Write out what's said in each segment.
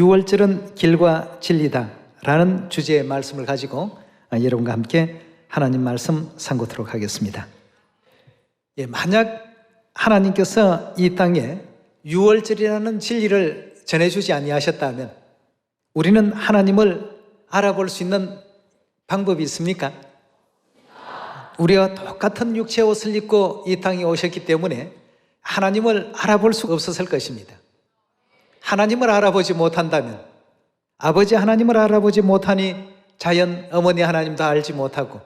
유월절은 길과 진리다 라는 주제의 말씀을 가지고 여러분과 함께 하나님 말씀 상고토록 하겠습니다. 만약 하나님께서 이 땅에 유월절이라는 진리를 전해주지 아니하셨다면 우리는 하나님을 알아볼 수 있는 방법이 있습니까? 우리와 똑같은 육체의 옷을 입고 이 땅에 오셨기 때문에 하나님을 알아볼 수가 없었을 것입니다. 하나님을 알아보지 못한다면, 아버지 하나님을 알아보지 못하니 자연 어머니 하나님도 알지 못하고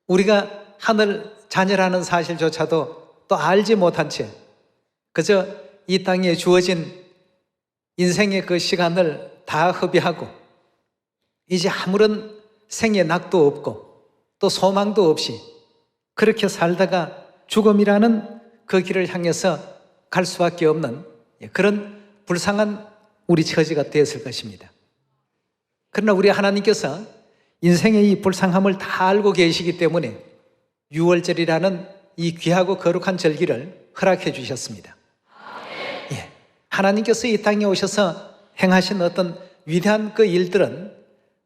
우리가 하늘 자녀라는 사실조차도 또 알지 못한 채 그저 이 땅에 주어진 인생의 그 시간을 다 허비하고 이제 아무런 생의 낙도 없고 또 소망도 없이 그렇게 살다가 죽음이라는 그 길을 향해서 갈 수밖에 없는 그런 불쌍한 우리 처지가 되었을 것입니다. 그러나 우리 하나님께서 인생의 이 불쌍함을 다 알고 계시기 때문에 유월절이라는 이 귀하고 거룩한 절기를 허락해 주셨습니다. 하나님께서 이 땅에 오셔서 행하신 어떤 위대한 그 일들은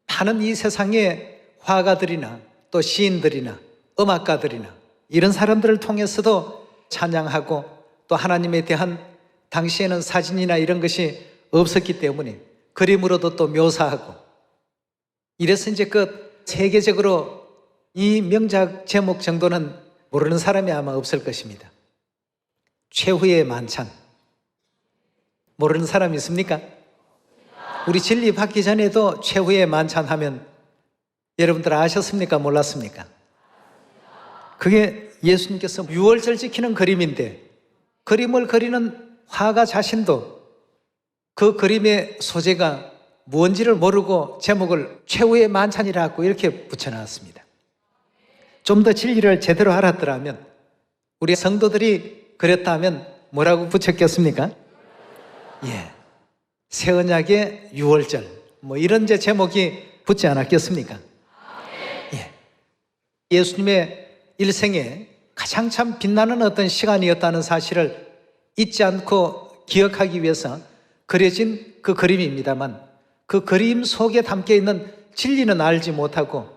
많은 이 세상의 화가들이나 또 시인들이나 음악가들이나 이런 사람들을 통해서도 찬양하고 또 하나님에 대한 당시에는 사진이나 이런 것이 없었기 때문에 그림으로도 또 묘사하고 이래서 이제 그 세계적으로 이 명작 제목 정도는 모르는 사람이 아마 없을 것입니다. 최후의 만찬. 모르는 사람이 있습니까? 우리 진리 받기 전에도 최후의 만찬 하면 여러분들 아셨습니까? 몰랐습니까? 그게 예수님께서 유월절 지키는 그림인데 그림을 그리는 화가 자신도 그 그림의 소재가 뭔지를 모르고 제목을 최후의 만찬이라고 이렇게 붙여놨습니다. 좀 더 진리를 제대로 알았더라면 우리 성도들이 그랬다면 뭐라고 붙였겠습니까? 새 언약의 유월절 뭐 이런 제목이 붙지 않았겠습니까? 예수님의 일생에 가장 참 빛나는 어떤 시간이었다는 사실을 잊지 않고 기억하기 위해서 그려진 그 그림입니다만 그 그림 속에 담겨 있는 진리는 알지 못하고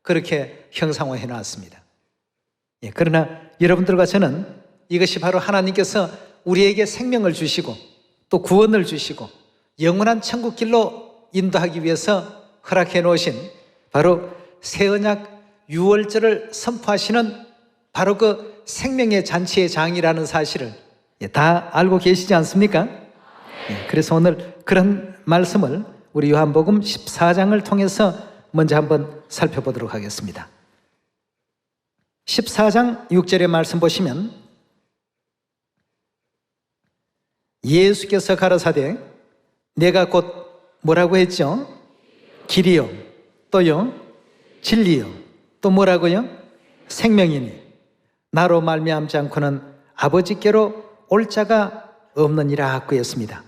그렇게 형상화해 놨습니다. 그러나 여러분들과 저는 이것이 바로 하나님께서 우리에게 생명을 주시고 또 구원을 주시고 영원한 천국 길로 인도하기 위해서 허락해 놓으신 바로 새 언약 유월절을 선포하시는 바로 그 생명의 잔치의 장이라는 사실을 다 알고 계시지 않습니까? 그래서 오늘 그런 말씀을 우리 요한복음 14장을 통해서 먼저 한번 살펴보도록 하겠습니다. 14장 6절의 말씀 보시면 예수께서 가라사대 내가 곧 뭐라고 했죠? 길이요 또요 진리요 또 뭐라고요? 생명이니 나로 말미암지 않고는 아버지께로 올 자가 없느니라 하고 했습니다.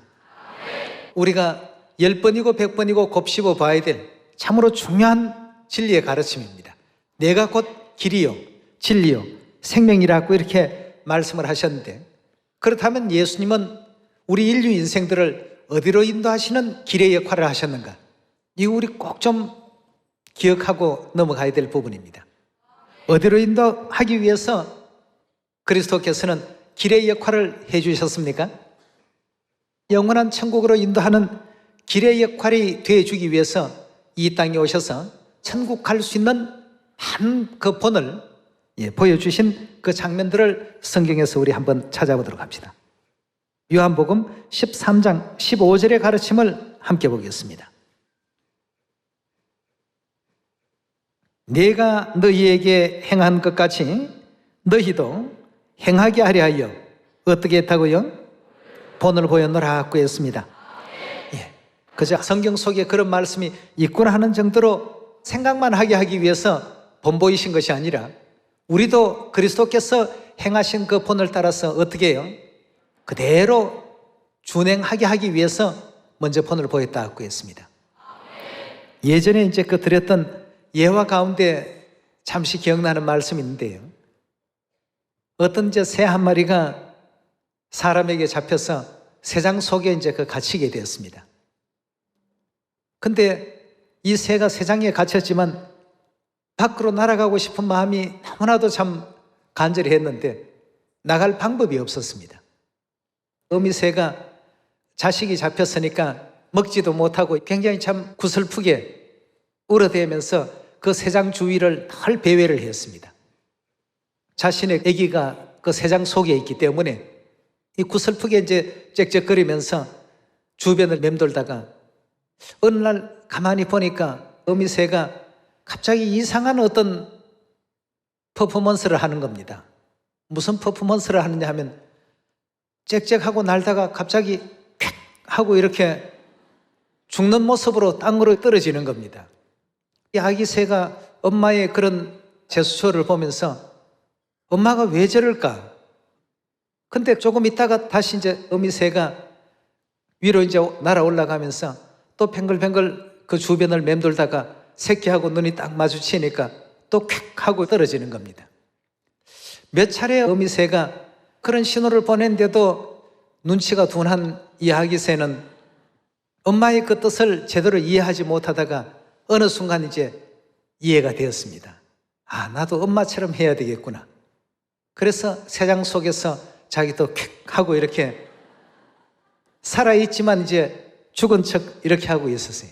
우리가 10번이고 100번이고 곱씹어 봐야 될 참으로 중요한 진리의 가르침입니다. 내가 곧 길이요 진리요 생명이라고 이렇게 말씀을 하셨는데 그렇다면 예수님은 우리 인류 인생들을 어디로 인도하시는 길의 역할을 하셨는가? 이거 우리 꼭 좀 기억하고 넘어가야 될 부분입니다. 어디로 인도하기 위해서 그리스도께서는 길의 역할을 해주셨습니까? 영원한 천국으로 인도하는 길의 역할이 되어주기 위해서 이 땅에 오셔서 천국 갈 수 있는 한 그 본을 보여주신 그 장면들을 성경에서 우리 한번 찾아보도록 합시다. 요한복음 13장 15절의 가르침을 함께 보겠습니다. 내가 너희에게 행한 것 같이 너희도 행하게 하려 하여 어떻게 했다고요? 본을 보였노라 하고 했습니다. 그저 성경 속에 그런 말씀이 있구나 하는 정도로 생각만 하게 하기 위해서 본 보이신 것이 아니라 우리도 그리스도께서 행하신 그 본을 따라서 어떻게 해요? 그대로 준행하게 하기 위해서 먼저 본을 보였다고 했습니다. 예전에 이제 그 드렸던 예화 가운데 잠시 기억나는 말씀이 있는데요. 어떤 이제 새 한 마리가 사람에게 잡혀서 새장 속에 이제 그 갇히게 되었습니다. 근데 이 새가 새장에 갇혔지만 밖으로 날아가고 싶은 마음이 너무나도 참 간절히 했는데 나갈 방법이 없었습니다. 어미새가 자식이 잡혔으니까 먹지도 못하고 굉장히 참 구슬프게 울어대면서 그 새장 주위를 늘 배회를 했습니다. 자신의 아기가 그 새장 속에 있기 때문에 이 구슬프게 이제 짹짹거리면서 주변을 맴돌다가 어느 날 가만히 보니까 어미새가 갑자기 이상한 어떤 퍼포먼스를 하는 겁니다. 무슨 퍼포먼스를 하느냐 하면 짹짹하고 날다가 갑자기 퀵 하고 이렇게 죽는 모습으로 땅으로 떨어지는 겁니다. 이 아기 새가 엄마의 그런 제스처를 보면서 엄마가 왜 저럴까? 근데 조금 있다가 다시 이제 어미새가 위로 이제 날아 올라가면서 또 뱅글뱅글 그 주변을 맴돌다가 새끼하고 눈이 딱 마주치니까 또 퀵 하고 떨어지는 겁니다. 몇 차례 어미새가 그런 신호를 보낸데도 눈치가 둔한 이 아기 새는 엄마의 그 뜻을 제대로 이해하지 못하다가 어느 순간 이제 이해가 되었습니다. 아, 나도 엄마처럼 해야 되겠구나. 그래서 새장 속에서 자기도 퀵 하고 이렇게 살아있지만 이제 죽은 척 이렇게 하고 있었어요.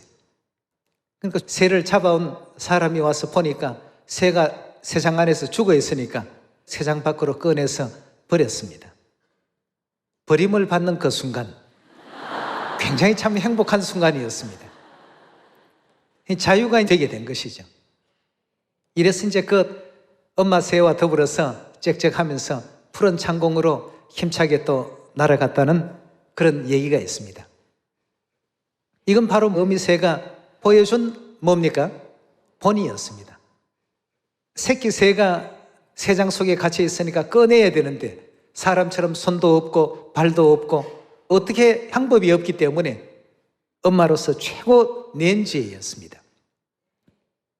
그러니까 새를 잡아온 사람이 와서 보니까 새가 새장 안에서 죽어 있으니까 새장 밖으로 꺼내서 버렸습니다. 버림을 받는 그 순간 굉장히 참 행복한 순간이었습니다. 자유가 되게 된 것이죠. 이래서 이제 그 엄마 새와 더불어서 짹짹하면서 푸른 창공으로 힘차게 또 날아갔다는 그런 얘기가 있습니다. 이건 바로 어미새가 보여준 뭡니까? 본이었습니다. 새끼 새가 새장 속에 갇혀 있으니까 꺼내야 되는데 사람처럼 손도 없고 발도 없고 어떻게 방법이 없기 때문에 엄마로서 최고 낸지였습니다.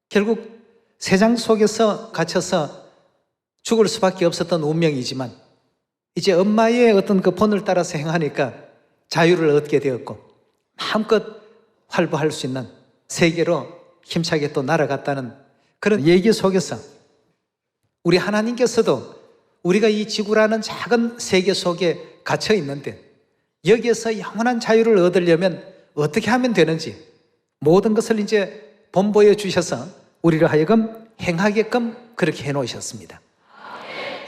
결국 새장 속에서 갇혀서 죽을 수밖에 없었던 운명이지만 이제 엄마의 어떤 그 본을 따라서 행하니까 자유를 얻게 되었고 마음껏 활보할 수 있는 세계로 힘차게 또 날아갔다는 그런 얘기 속에서 우리 하나님께서도 우리가 이 지구라는 작은 세계 속에 갇혀 있는데 여기에서 영원한 자유를 얻으려면 어떻게 하면 되는지 모든 것을 이제 본보여 주셔서 우리를 하여금 행하게끔 그렇게 해놓으셨습니다.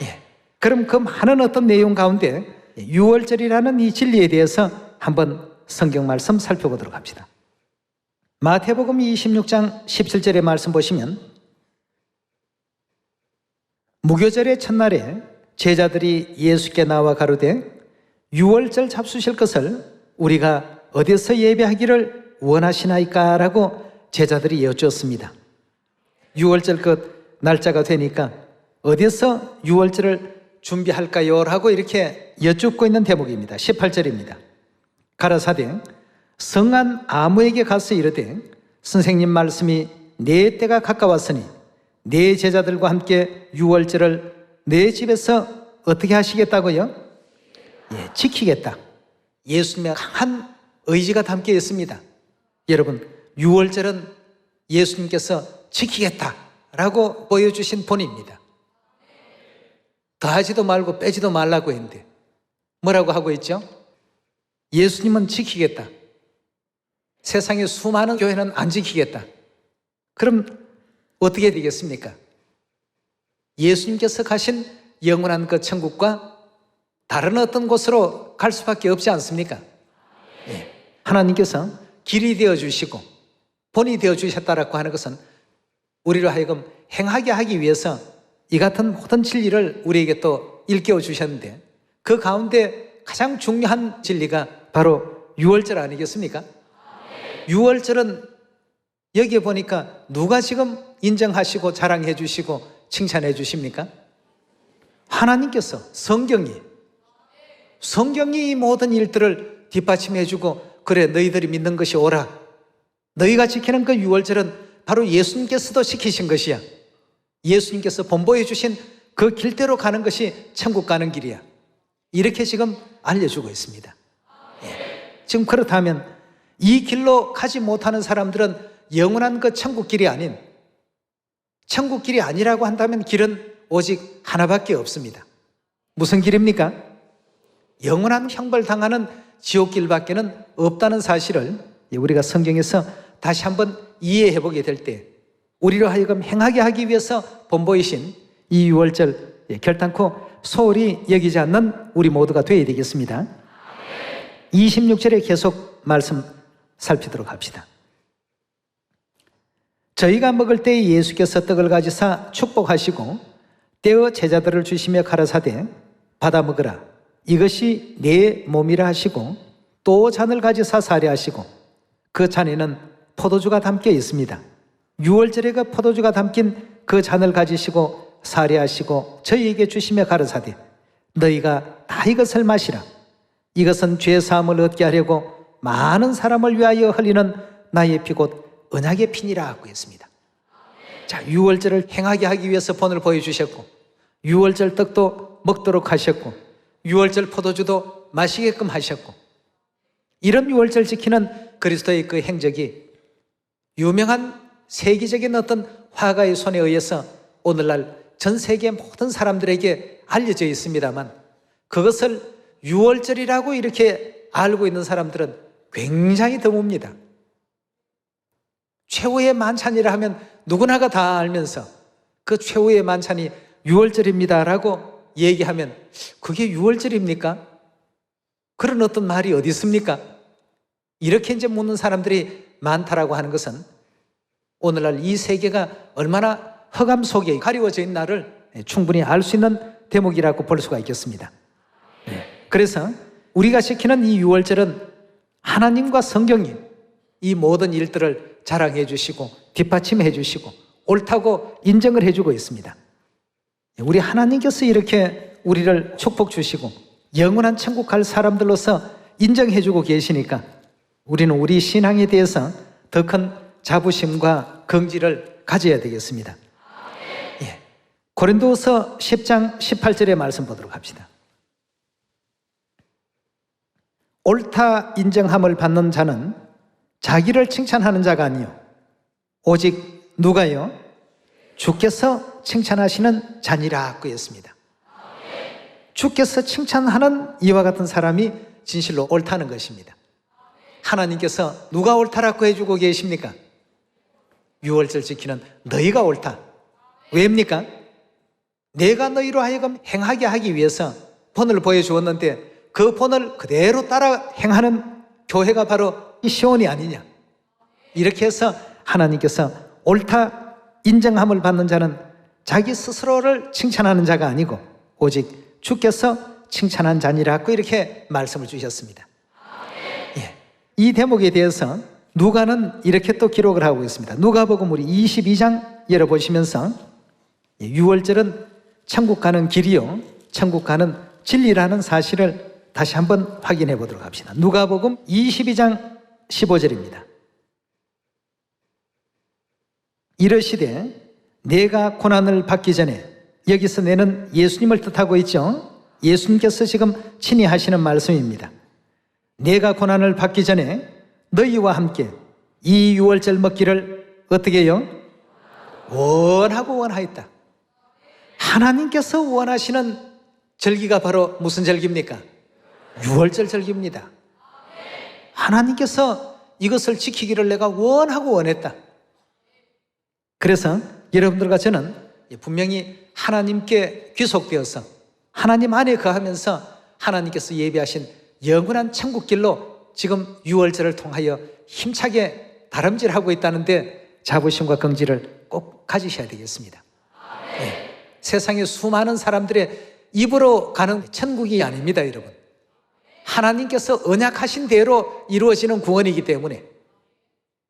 예. 그럼 그 많은 어떤 내용 가운데 6월절이라는 이 진리에 대해서 한번 성경 말씀 살펴보도록 합시다. 마태복음 26장 17절의 말씀 보시면 무교절의 첫날에 제자들이 예수께 나와 가로되 6월절 잡수실 것을 우리가 어디서 예배하기를 원하시나이까? 라고 제자들이 여쭈었습니다. 6월절 그 날짜가 되니까 어디서 6월절을 준비할까요? 라고 이렇게 여쭙고 있는 대목입니다. 18절입니다. 가라사대 성한 아무에게 가서 이르되 선생님 말씀이 내 때가 가까웠으니 내 제자들과 함께 6월절을 내 집에서 어떻게 하시겠다고요? 예, 지키겠다. 예수님의 강한 의지가 담겨 있습니다. 여러분 6월절은 예수님께서 지키겠다라고 보여주신 본입니다. 더하지도 말고 빼지도 말라고 했는데 뭐라고 하고 있죠? 예수님은 지키겠다. 세상의 수많은 교회는 안 지키겠다. 그럼 어떻게 되겠습니까? 예수님께서 가신 영원한 그 천국과 다른 어떤 곳으로 갈 수밖에 없지 않습니까? 예. 하나님께서 길이 되어주시고 본이 되어주셨다라고 하는 것은 우리를 하여금 행하게 하기 위해서 이 같은 모든 진리를 우리에게 또 일깨워 주셨는데 그 가운데 가장 중요한 진리가 바로 6월절 아니겠습니까? 6월절은 여기에 보니까 누가 지금 인정하시고 자랑해 주시고 칭찬해 주십니까? 하나님께서 성경이 이 모든 일들을 뒷받침해 주고 그래 너희들이 믿는 것이 옳아. 너희가 지키는 그 6월절은 바로 예수님께서도 지키신 것이야. 예수님께서 본보여 주신 그 길대로 가는 것이 천국 가는 길이야. 이렇게 지금 알려주고 있습니다. 예. 지금 그렇다면 이 길로 가지 못하는 사람들은 영원한 그 천국길이 아닌, 천국길이 아니라고 한다면 길은 오직 하나밖에 없습니다. 무슨 길입니까? 영원한 형벌당하는 지옥길밖에는 없다는 사실을 우리가 성경에서 다시 한번 이해해 보게 될 때 우리로 하여금 행하게 하기 위해서 본보이신 이 유월절 결단코 소홀히 여기지 않는 우리 모두가 되어야 되겠습니다. 26절에 계속 말씀 살피도록 합시다. 저희가 먹을 때에 예수께서 떡을 가지사 축복하시고 떼어 제자들을 주시며 가라사대 받아 먹으라 이것이 내 몸이라 하시고 또 잔을 가지사 사례하시고 그 잔에는 포도주가 담겨 있습니다. 유월절에 그 포도주가 담긴 그 잔을 가지시고 사례하시고 저희에게 주시며 가라사대 너희가 다 이것을 마시라 이것은 죄 사함을 얻게 하려고 많은 사람을 위하여 흘리는 나의 피 곧 언약의 피니라 하고 했습니다. 자, 유월절을 행하게 하기 위해서 본을 보여주셨고 유월절 떡도 먹도록 하셨고 유월절 포도주도 마시게끔 하셨고 이런 유월절 지키는 그리스도의 그 행적이 유명한 세계적인 어떤 화가의 손에 의해서 오늘날 전 세계 모든 사람들에게 알려져 있습니다만 그것을 유월절이라고 이렇게 알고 있는 사람들은 굉장히 드뭅니다. 최후의 만찬이라 하면 누구나가 다 알면서 그 최후의 만찬이 유월절입니다라고 얘기하면 그게 유월절입니까? 그런 어떤 말이 어디 있습니까? 이렇게 이제 묻는 사람들이 많다라고 하는 것은 오늘날 이 세계가 얼마나 흑암 속에 가리워져 있나를 충분히 알 수 있는 대목이라고 볼 수가 있겠습니다. 그래서 우리가 지키는 이 유월절은 하나님과 성경이 이 모든 일들을 자랑해 주시고 뒷받침해 주시고 옳다고 인정을 해주고 있습니다. 우리 하나님께서 이렇게 우리를 축복 주시고 영원한 천국 갈 사람들로서 인정해 주고 계시니까 우리는 우리 신앙에 대해서 더 큰 자부심과 긍지를 가져야 되겠습니다. 예. 고린도후서 10장 18절의 말씀 보도록 합시다. 옳다 인정함을 받는 자는 자기를 칭찬하는 자가 아니요 오직 누가요? 주께서 칭찬하시는 자니라 그랬습니다. 주께서 칭찬하는 이와 같은 사람이 진실로 옳다는 것입니다. 하나님께서 누가 옳다라고 해주고 계십니까? 유월절 지키는 너희가 옳다. 왜입니까? 내가 너희로 하여금 행하게 하기 위해서 본을 보여주었는데 그 본을 그대로 따라 행하는 교회가 바로 이 시온이 아니냐. 이렇게 해서 하나님께서 옳다 인정함을 받는 자는 자기 스스로를 칭찬하는 자가 아니고 오직 주께서 칭찬한 자니라고 이렇게 말씀을 주셨습니다. 예. 이 대목에 대해서 누가는 이렇게 또 기록을 하고 있습니다. 누가복음 우리 22장 열어보시면서 유월절은 천국 가는 길이요 천국 가는 진리라는 사실을 다시 한번 확인해 보도록 합시다. 누가복음 22장 15절입니다. 이르시되 내가 고난을 받기 전에 여기서 내는 예수님을 뜻하고 있죠. 예수님께서 지금 친히 하시는 말씀입니다. 내가 고난을 받기 전에 너희와 함께 이 유월절 먹기를 어떻게 해요? 원하고 원하였다. 하나님께서 원하시는 절기가 바로 무슨 절기입니까? 유월절 절기입니다. 하나님께서 이것을 지키기를 내가 원하고 원했다. 그래서 여러분들과 저는 분명히 하나님께 귀속되어서 하나님 안에 거하면서 하나님께서 예비하신 영원한 천국길로 지금 유월절을 통하여 힘차게 다름질하고 있다는데 자부심과 긍지를 꼭 가지셔야 되겠습니다. 네. 세상에 수많은 사람들의 입으로 가는 천국이 아닙니다, 여러분. 하나님께서 언약하신 대로 이루어지는 구원이기 때문에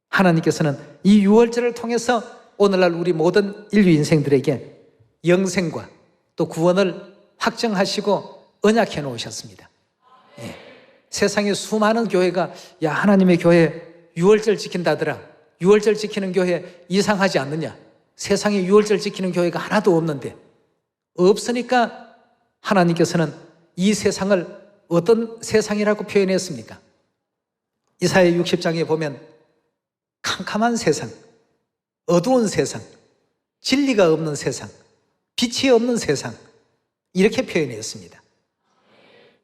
하나님께서는 이 유월절을 통해서 오늘날 우리 모든 인류 인생들에게 영생과 또 구원을 확정하시고 언약해 놓으셨습니다. 예. 세상에 수많은 교회가 야 하나님의 교회 유월절 지킨다더라. 유월절 지키는 교회 이상하지 않느냐. 세상에 유월절 지키는 교회가 하나도 없는데 없으니까 하나님께서는 이 세상을 어떤 세상이라고 표현했습니까? 이사야 60장에 보면 캄캄한 세상, 어두운 세상, 진리가 없는 세상, 빛이 없는 세상, 이렇게 표현했습니다.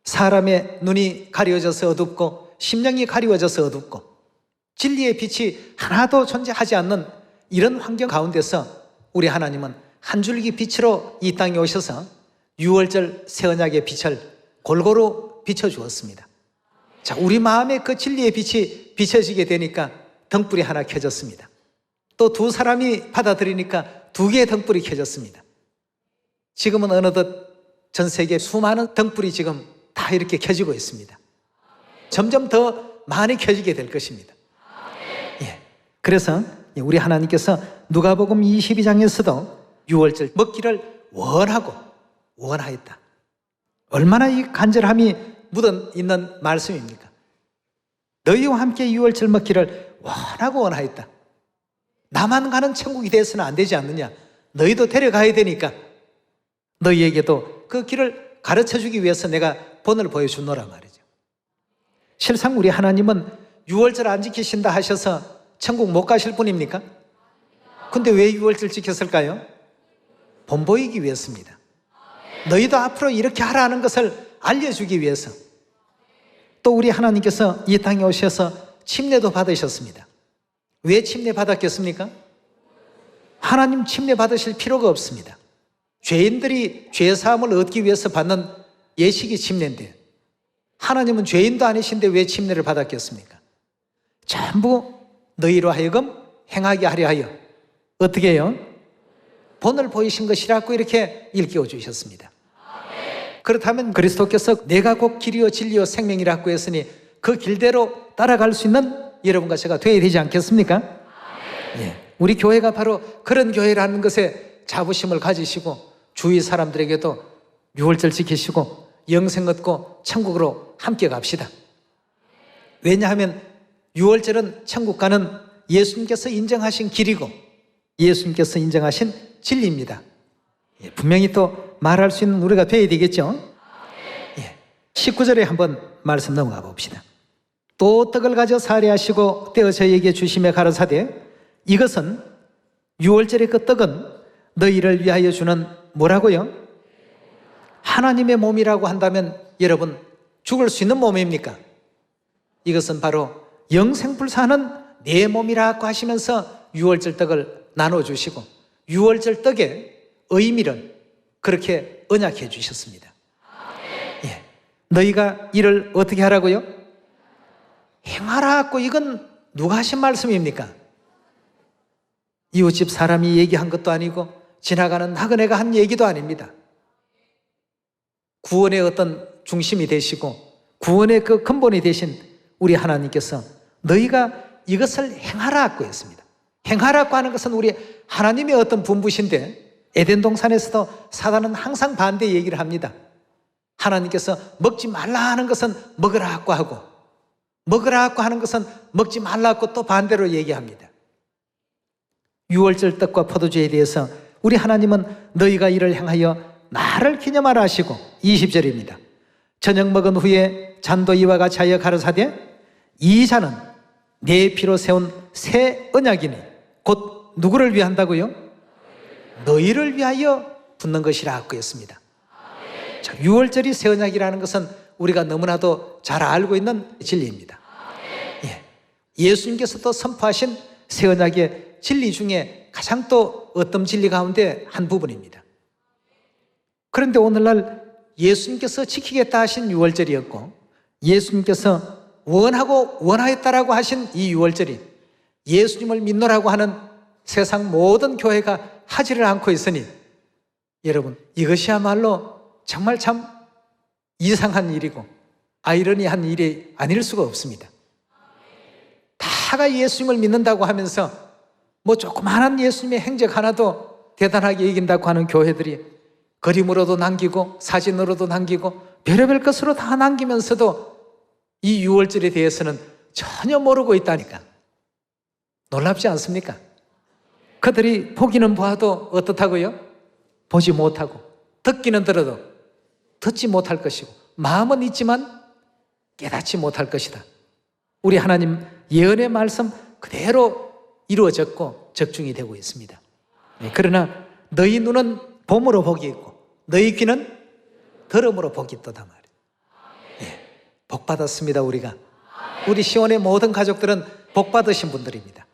사람의 눈이 가려져서 어둡고 심령이 가리워져서 어둡고 진리의 빛이 하나도 존재하지 않는 이런 환경 가운데서 우리 하나님은 한 줄기 빛으로 이 땅에 오셔서 유월절 새 언약의 빛을 골고루 비춰주었습니다. 자, 우리 마음에 그 진리의 빛이 비춰지게 되니까 등불이 하나 켜졌습니다. 또 두 사람이 받아들이니까 두 개의 등불이 켜졌습니다. 지금은 어느덧 전 세계 수많은 등불이 지금 다 이렇게 켜지고 있습니다. 점점 더 많이 켜지게 될 것입니다. 예. 그래서 우리 하나님께서 누가복음 22장에서도 유월절 먹기를 원하였다. 얼마나 이 간절함이 묻어 있는 말씀입니까? 너희와 함께 유월절 먹기를 원하였다. 나만 가는 천국이 돼서는 안 되지 않느냐? 너희도 데려가야 되니까 너희에게도 그 길을 가르쳐주기 위해서 내가 본을 보여주노라 말이죠. 실상 우리 하나님은 유월절 안 지키신다 하셔서 천국 못 가실 분입니까? 근데 왜 유월절 지켰을까요? 본 보이기 위해서입니다. 너희도 앞으로 이렇게 하라는 것을 알려주기 위해서. 또 우리 하나님께서 이 땅에 오셔서 침례도 받으셨습니다. 왜 침례 받았겠습니까? 하나님 침례 받으실 필요가 없습니다. 죄인들이 죄사함을 얻기 위해서 받는 예식이 침례인데 하나님은 죄인도 아니신데 왜 침례를 받았겠습니까? 전부 너희로 하여금 행하게 하려 하여 어떻게 해요? 본을 보이신 것이라고 이렇게 일깨워 주셨습니다. 그렇다면 그리스도께서 내가 곧 길이요 진리요 생명이라고 했으니 그 길대로 따라갈 수 있는 여러분과 제가 되어야 되지 않겠습니까? 예. 우리 교회가 바로 그런 교회라는 것에 자부심을 가지시고 주위 사람들에게도 유월절 지키시고 영생 얻고 천국으로 함께 갑시다. 왜냐하면 유월절은 천국 가는 예수님께서 인정하신 길이고 예수님께서 인정하신 진리입니다. 예, 분명히 또 말할 수 있는 우리가 되어야 되겠죠. 예, 19절에 한번 말씀 넘어가 봅시다. 또 떡을 가져 사례하시고 떼어 저희에게 주시며 가라사대 이것은 유월절의 그 떡은 너희를 위하여 주는 뭐라고요? 하나님의 몸이라고 한다면 여러분 죽을 수 있는 몸입니까? 이것은 바로 영생불사하는 내 몸이라고 하시면서 유월절 떡을 나눠주시고 유월절 떡의 의미를 그렇게 언약해 주셨습니다. 예. 너희가 이를 어떻게 하라고요? 행하라고. 이건 누가 하신 말씀입니까? 이웃집 사람이 얘기한 것도 아니고 지나가는 나그네가 한 얘기도 아닙니다. 구원의 어떤 중심이 되시고 구원의 그 근본이 되신 우리 하나님께서 너희가 이것을 행하라고 했습니다. 행하라고 하는 것은 우리 하나님의 어떤 분부신데 에덴 동산에서도 사단은 항상 반대 얘기를 합니다. 하나님께서 먹지 말라 하는 것은 먹으라고 하고 먹으라고 하는 것은 먹지 말라고 또 반대로 얘기합니다. 유월절 떡과 포도주에 대해서 우리 하나님은 너희가 이를 행하여 나를 기념하라 하시고 20절입니다. 저녁 먹은 후에 잔도 이와 같이 하여 가라사대 이 잔은 내 피로 세운 새 언약이니 곧 누구를 위한다고요? 너희를 위하여 붓는 것이라고 했습니다. 자, 유월절이 새 언약이라는 것은 우리가 너무나도 잘 알고 있는 진리입니다. 예. 예수님께서도 선포하신 새 언약의 진리 중에 가장 또 어떤 진리 가운데 한 부분입니다. 그런데 오늘날 예수님께서 지키겠다 하신 유월절이었고 예수님께서 원하였다라고 하신 이 유월절이 예수님을 믿노라고 하는 세상 모든 교회가 하지를 않고 있으니 여러분 이것이야말로 정말 참 이상한 일이고 아이러니한 일이 아닐 수가 없습니다. 다가 예수님을 믿는다고 하면서 뭐 조그마한 예수님의 행적 하나도 대단하게 이긴다고 하는 교회들이 그림으로도 남기고 사진으로도 남기고 별의별 것으로 다 남기면서도 이 유월절에 대해서는 전혀 모르고 있다니까. 놀랍지 않습니까? 그들이 보기는 보아도 어떻다고요? 보지 못하고 듣기는 들어도 듣지 못할 것이고 마음은 있지만 깨닫지 못할 것이다. 우리 하나님 예언의 말씀 그대로 이루어졌고 적중이 되고 있습니다. 그러나 너희 눈은 봄으로 복이 있고 너희 귀는 들음으로 복이 있도다 말이에요. 복 받았습니다. 우리가 우리 시온의 모든 가족들은 복 받으신 분들입니다.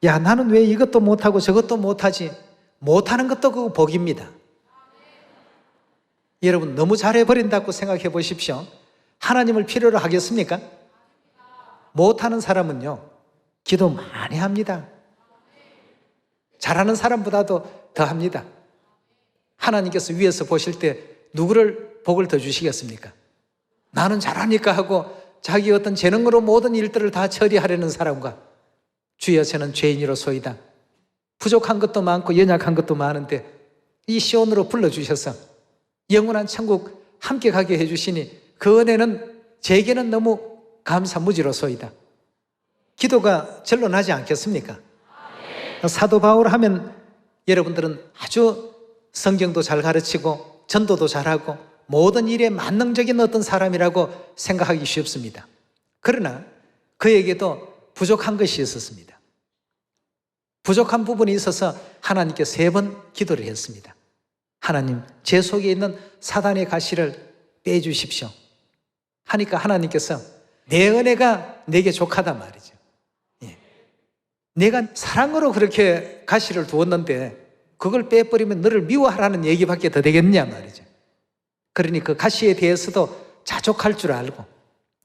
야, 나는 왜 이것도 못하고 저것도 못하지? 못하는 것도 그 복입니다. 여러분, 너무 잘해버린다고 생각해 보십시오. 하나님을 필요로 하겠습니까? 못하는 사람은요, 기도 많이 합니다. 잘하는 사람보다도 더 합니다. 하나님께서 위에서 보실 때 누구를 복을 더 주시겠습니까? 나는 잘하니까 하고 자기 어떤 재능으로 모든 일들을 다 처리하려는 사람과 주여 저는 죄인이로소이다. 부족한 것도 많고 연약한 것도 많은데 이 시온으로 불러주셔서 영원한 천국 함께 가게 해주시니 그 은혜는 제게는 너무 감사무지로소이다. 기도가 절로 나지 않겠습니까? 사도 바울 하면 여러분들은 아주 성경도 잘 가르치고 전도도 잘하고 모든 일에 만능적인 어떤 사람이라고 생각하기 쉽습니다. 그러나 그에게도 부족한 것이 있었습니다. 부족한 부분이 있어서 하나님께 3번 기도를 했습니다. 하나님, 제 속에 있는 사단의 가시를 빼주십시오. 하니까 하나님께서 내 은혜가 내게 족하단 말이죠. 내가 사랑으로 그렇게 가시를 두었는데 그걸 빼버리면 너를 미워하라는 얘기밖에 더 되겠냐 말이죠. 그러니 그 가시에 대해서도 자족할 줄 알고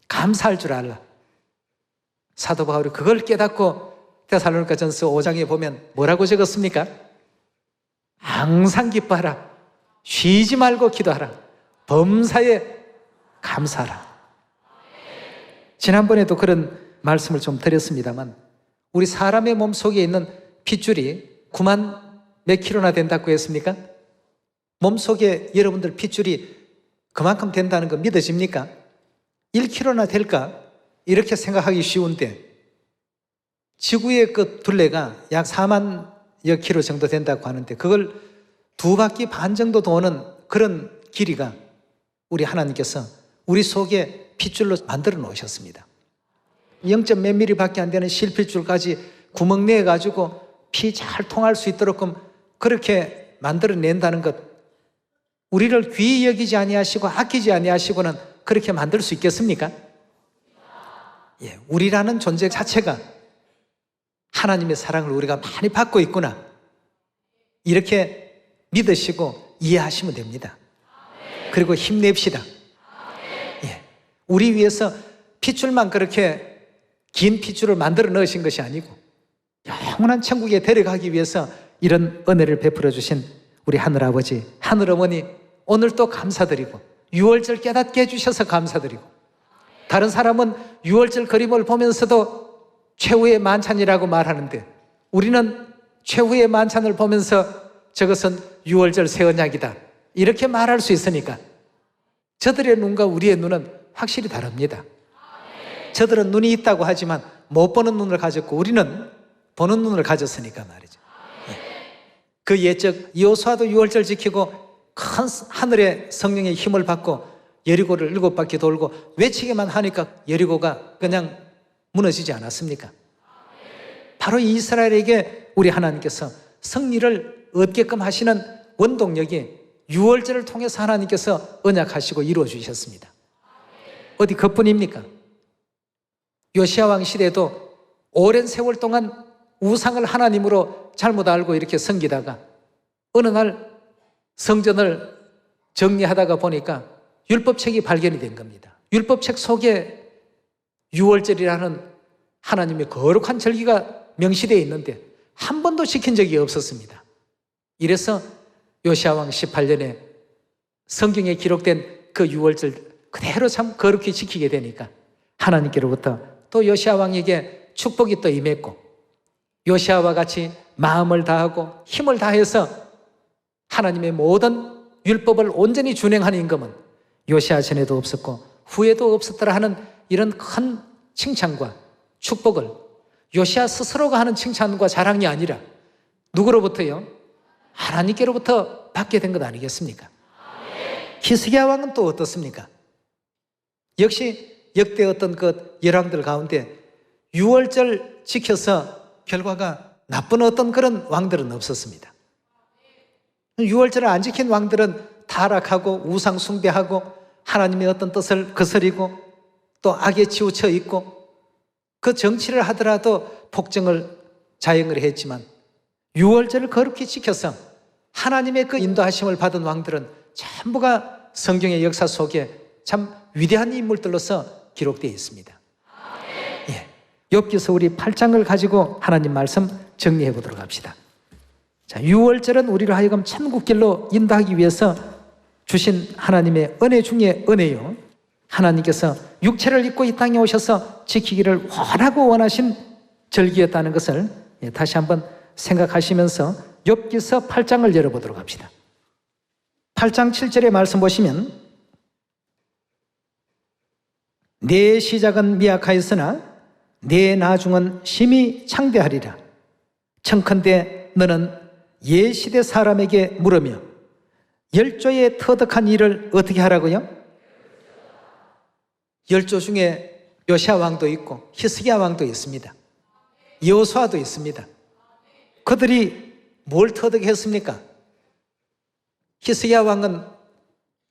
감사할 줄 알라. 사도 바울이 그걸 깨닫고 데살로니가전서 5장에 보면 뭐라고 적었습니까? 항상 기뻐하라. 쉬지 말고 기도하라. 범사에 감사하라. 지난번에도 그런 말씀을 좀 드렸습니다만 우리 사람의 몸속에 있는 핏줄이 9만 몇 킬로나 된다고 했습니까? 몸속에 여러분들 핏줄이 그만큼 된다는 거 믿어집니까? 1킬로나 될까? 이렇게 생각하기 쉬운데 지구의 그 둘레가 약 4만여 킬로 정도 된다고 하는데 그걸 2바퀴 반 정도 도는 그런 길이가 우리 하나님께서 우리 속에 핏줄로 만들어 놓으셨습니다. 0. 몇 밀리밖에 안 되는 실핏줄까지 구멍 내가지고 피 잘 통할 수 있도록 그렇게 만들어낸다는 것, 우리를 귀히 여기지 아니하시고 아끼지 아니하시고는 그렇게 만들 수 있겠습니까? 우리라는 존재 자체가 하나님의 사랑을 우리가 많이 받고 있구나, 이렇게 믿으시고 이해하시면 됩니다. 그리고 힘냅시다. 우리 위해서 핏줄만 그렇게 긴 핏줄을 만들어 넣으신 것이 아니고 영원한 천국에 데려가기 위해서 이런 은혜를 베풀어 주신 우리 하늘아버지, 하늘어머니 오늘 또 감사드리고, 6월절 깨닫게 해주셔서 감사드리고, 다른 사람은 6월절 그림을 보면서도 최후의 만찬이라고 말하는데 우리는 최후의 만찬을 보면서 저것은 6월절 새 언약이다 이렇게 말할 수 있으니까 저들의 눈과 우리의 눈은 확실히 다릅니다. 저들은 눈이 있다고 하지만 못 보는 눈을 가졌고 우리는 보는 눈을 가졌으니까 말이죠. 그 예적 여호수아도 6월절 지키고 큰 하늘의 성령의 힘을 받고 여리고를 7바퀴 돌고 외치기만 하니까 여리고가 그냥 무너지지 않았습니까? 바로 이스라엘에게 우리 하나님께서 승리를 얻게끔 하시는 원동력이 6월절을 통해서 하나님께서 언약하시고 이루어 주셨습니다. 어디 그뿐입니까? 요시야 왕 시대도 오랜 세월 동안 우상을 하나님으로 잘못 알고 이렇게 섬기다가 어느 날 성전을 정리하다가 보니까 율법책이 발견이 된 겁니다. 율법책 속에 6월절이라는 하나님의 거룩한 절기가 명시되어 있는데 한 번도 지킨 적이 없었습니다. 이래서 요시야 왕 18년에 성경에 기록된 그 6월절 그대로 참 거룩히 지키게 되니까 하나님께로부터 또 요시야 왕에게 축복이 또 임했고, 요시야와 같이 마음을 다하고 힘을 다해서 하나님의 모든 율법을 온전히 준행하는 임금은 요시야 전에도 없었고 후에도 없었더라 하는 이런 큰 칭찬과 축복을 요시야 스스로가 하는 칭찬과 자랑이 아니라 누구로부터요? 하나님께로부터 받게 된 것 아니겠습니까? 히스기야 왕은 또 어떻습니까? 역시 역대 어떤 그 열왕들 가운데 유월절 지켜서 결과가 나쁜 어떤 그런 왕들은 없었습니다. 유월절을 안 지킨 왕들은 타락하고 우상 숭배하고 하나님의 어떤 뜻을 거스리고 또 악에 치우쳐 있고 그 정치를 하더라도 폭정을 자행을 했지만 유월절을 거룩히 지켜서 하나님의 그 인도하심을 받은 왕들은 전부가 성경의 역사 속에 참 위대한 인물들로서 기록되어 있습니다. 예. 욥기서 우리 8장을 가지고 하나님 말씀 정리해 보도록 합시다. 자, 유월절은 우리를 하여금 천국길로 인도하기 위해서 주신 하나님의 은혜 중에 은혜요. 하나님께서 육체를 입고 이 땅에 오셔서 지키기를 원하고 원하신 절기였다는 것을 다시 한번 생각하시면서 욥기서 8장을 열어보도록 합시다. 8장 7절의 말씀 보시면 내 시작은 미약하였으나 내 나중은 심히 창대하리라. 청컨대 너는 옛시대 사람에게 물으며 열조의 터득한 일을 어떻게 하라고요? 열조 중에 요시야 왕도 있고 히스기야 왕도 있습니다. 여호수아도 있습니다. 그들이 뭘 터득했습니까? 히스기야 왕은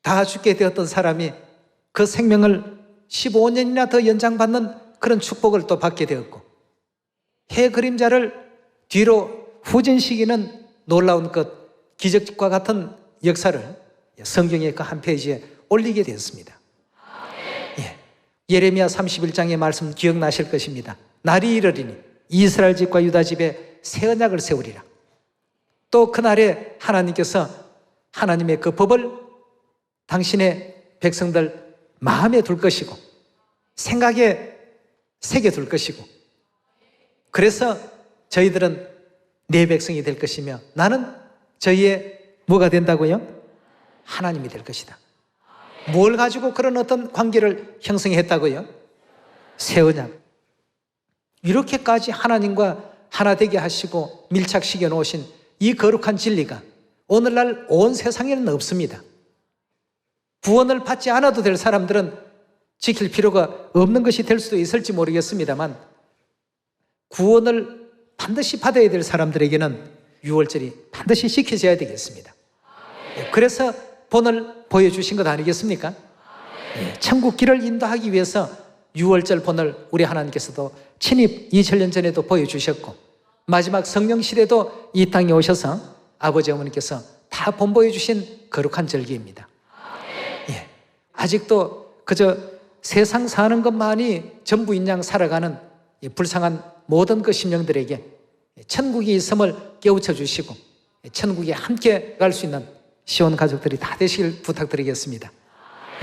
다 죽게 되었던 사람이 그 생명을 15년이나 더 연장받는 그런 축복을 또 받게 되었고, 해 그림자를 뒤로 후진시키는 놀라운 것, 기적과 같은 역사를 성경의 그 한 페이지에 올리게 되었습니다. 예. 예레미야 31장의 말씀 기억나실 것입니다. 날이 이르리니 이스라엘 집과 유다 집에 새 언약을 세우리라. 또 그날에 하나님께서 하나님의 그 법을 당신의 백성들 마음에 둘 것이고 생각에 새겨 둘 것이고, 그래서 저희들은 내 백성이 될 것이며 나는 저희의 뭐가 된다고요? 하나님이 될 것이다. 뭘 가지고 그런 어떤 관계를 형성했다고요? 새 언약. 이렇게까지 하나님과 하나 되게 하시고 밀착시켜 놓으신 이 거룩한 진리가 오늘날 온 세상에는 없습니다. 구원을 받지 않아도 될 사람들은 지킬 필요가 없는 것이 될 수도 있을지 모르겠습니다만, 구원을 반드시 받아야 될 사람들에게는 유월절이 반드시 지켜져야 되겠습니다. 그래서 본을 보여주신 것 아니겠습니까? 천국길을 인도하기 위해서 유월절 본을 우리 하나님께서도 친입 2000년 전에도 보여주셨고, 마지막 성령 시대도 이 땅에 오셔서 아버지 어머니께서 다 본보여 주신 거룩한 절기입니다. 예. 아직도 그저 세상 사는 것만이 전부인 양 살아가는 불쌍한 모든 그 심령들에게 천국이 있음을 깨우쳐 주시고 천국에 함께 갈 수 있는 시온 가족들이 다 되시길 부탁드리겠습니다.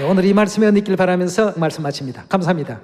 오늘 이 말씀에 얹길 바라면서 말씀 마칩니다. 감사합니다.